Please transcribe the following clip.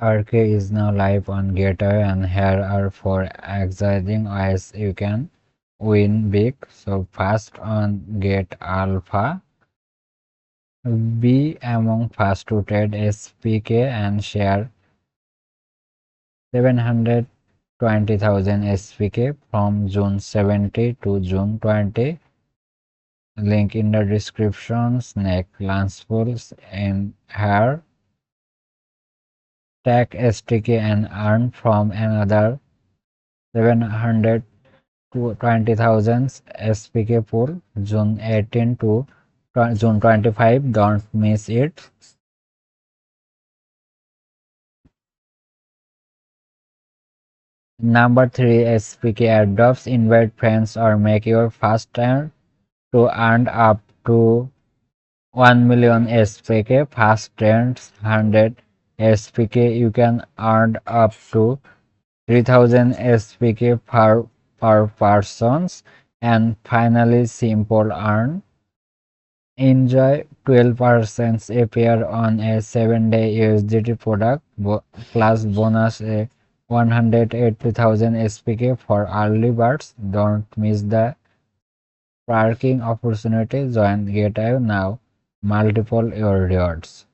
RK is now live on Gateway, and here are 4 exciting ways you can win big. So first on Get Alpha, be among first to trade SPK and share 720,000 SPK from June 70 to June 20. Link in the description. Snake launch pools in here. Tag STK and earn from another 720,000 SPK pool June 18 to June 25. Don't miss it. Number 3, SPK airdrops. Invite friends or make your first turn to earn up to 1 million SPK. Fast turns 100 SPK. You can earn up to 3000 SPK per persons. And finally, simple earn. Enjoy 12% APR on a 7-day USDT product plus bonus a 180,000 SPK for early birds. Don't miss the parking opportunity. Join Gateway now. Multiple your rewards.